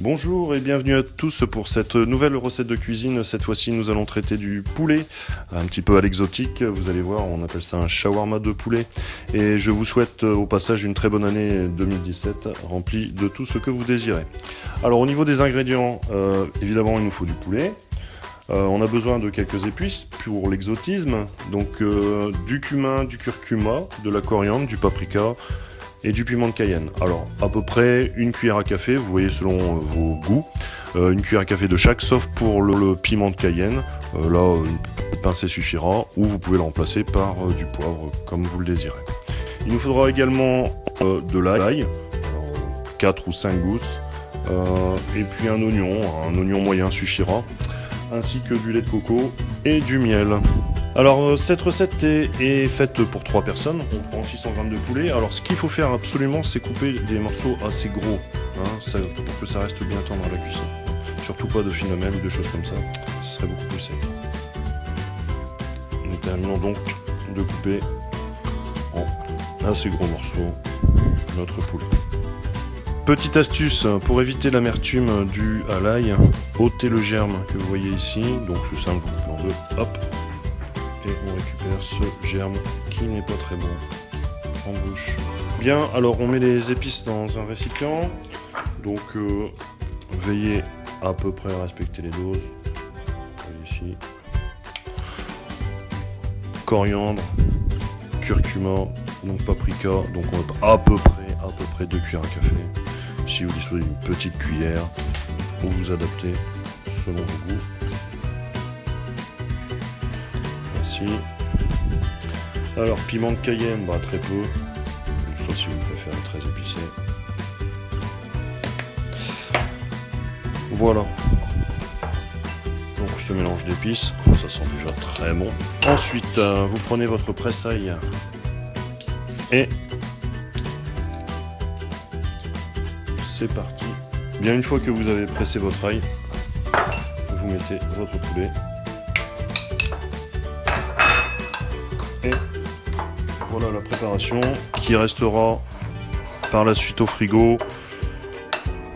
Bonjour et bienvenue à tous pour cette nouvelle recette de cuisine. Cette fois-ci, nous allons traiter du poulet, un petit peu à l'exotique. Vous allez voir, on appelle ça un shawarma de poulet. Et je vous souhaite au passage une très bonne année 2017, remplie de tout ce que vous désirez. Alors au niveau des ingrédients, évidemment, il nous faut du poulet. On a besoin de quelques épices pour l'exotisme, donc du cumin, du curcuma, de la coriandre, du paprika et du piment de Cayenne. Alors à peu près une cuillère à café, vous voyez selon vos goûts, une cuillère à café de chaque, sauf pour le piment de Cayenne. Là, une pincée suffira, ou vous pouvez le remplacer par du poivre comme vous le désirez. Il nous faudra également de l'ail, 4 ou 5 gousses, et puis un oignon moyen suffira, ainsi que du lait de coco et du miel. Alors cette recette est faite pour 3 personnes, on prend 600 g de poulet. Alors ce qu'il faut faire absolument, c'est couper des morceaux assez gros, pour que ça reste bien tendre à la cuisson. Surtout pas de phénomène ou de choses comme ça, ce serait beaucoup plus sec. Nous terminons donc de couper en assez gros morceaux notre poulet. Petite astuce pour éviter l'amertume due à l'ail, ôtez le germe que vous voyez ici, donc c'est simple, vous coupez en deux, hop, et on récupère ce germe qui n'est pas très bon en bouche. Bien, alors on met les épices dans un récipient, donc veillez à peu près à respecter les doses. Vous voyez ici, coriandre, curcuma, donc paprika, donc on va à peu près 2 cuillères à café. Si vous disposez d'une petite cuillère, vous vous adaptez selon vos goûts. Ainsi. Alors piment de Cayenne, très peu, sauf si vous préférez très épicé. Voilà. Donc ce mélange d'épices, ça sent déjà très bon. Ensuite, vous prenez votre presse-ail et c'est parti. Bien, une fois que vous avez pressé votre ail, vous mettez votre poulet. Et voilà la préparation qui restera par la suite au frigo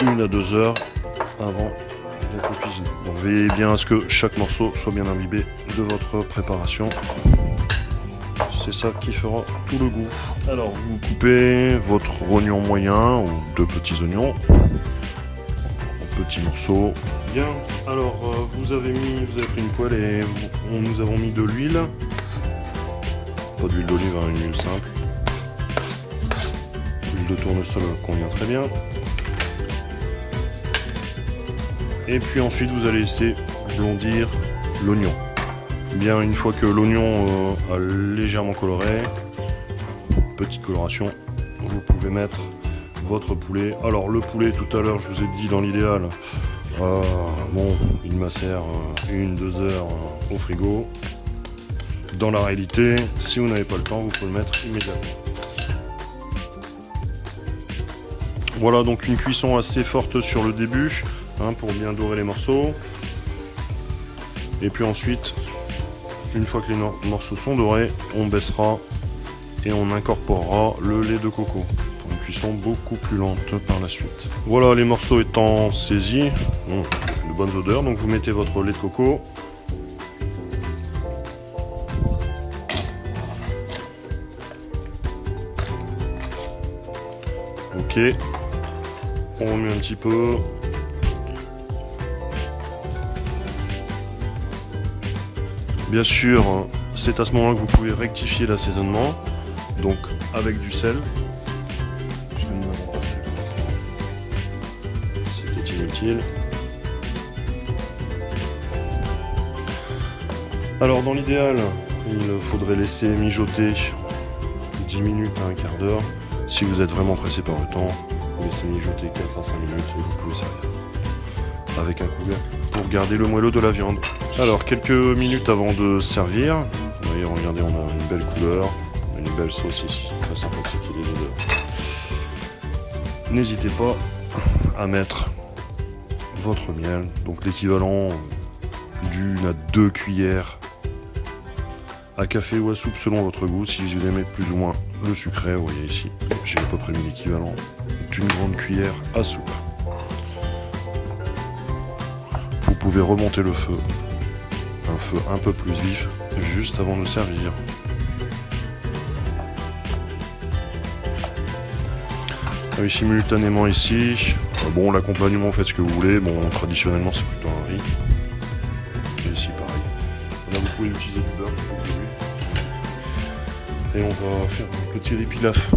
1 à 2 heures avant d'être cuisiné. Donc veillez bien à ce que chaque morceau soit bien imbibé de votre préparation. C'est ça qui fera tout le goût. Alors vous coupez votre oignon moyen ou 2 petits oignons en petits morceaux. Bien, alors vous avez pris une poêle et nous avons mis de l'huile. Pas d'huile d'olive, une huile simple. L'huile de tournesol convient très bien. Et puis ensuite vous allez laisser blondir l'oignon. Bien, une fois que l'oignon a légèrement coloré, petite coloration, vous pouvez mettre votre poulet. Alors le poulet, tout à l'heure je vous ai dit dans l'idéal, il macère 1-2 heures au frigo. Dans la réalité, si vous n'avez pas le temps, vous pouvez le mettre immédiatement. Voilà, donc une cuisson assez forte sur le début, pour bien dorer les morceaux. Et puis ensuite, une fois que les morceaux sont dorés, on baissera et on incorporera le lait de coco pour une cuisson beaucoup plus lente par la suite. Voilà, les morceaux étant saisis, de bonnes odeurs, donc vous mettez votre lait de coco. Ok, on remet un petit peu. Bien sûr, c'est à ce moment-là que vous pouvez rectifier l'assaisonnement, donc avec du sel. C'était inutile. Alors dans l'idéal, il faudrait laisser mijoter 10 minutes à un quart d'heure. Si vous êtes vraiment pressé par le temps, vous laissez mijoter 4 à 5 minutes et vous pouvez servir avec un couvercle pour garder le moelleux de la viande. Alors quelques minutes avant de servir, vous voyez, regardez, on a une belle couleur, une belle sauce ici, très sympathique et des odeurs. N'hésitez pas à mettre votre miel, donc l'équivalent d'1 à 2 cuillères à café ou à soupe selon votre goût. Si vous aimez plus ou moins le sucré, vous voyez ici, j'ai à peu près mis l'équivalent d'une grande cuillère à soupe. pouvez remonter le feu. Un feu un peu plus vif, juste avant de servir. Et simultanément ici, bon l'accompagnement faites ce que vous voulez, bon traditionnellement c'est plutôt un riz. Et ici pareil. Là vous pouvez utiliser du beurre si vous voulez. Et on va faire un petit riz pilaf.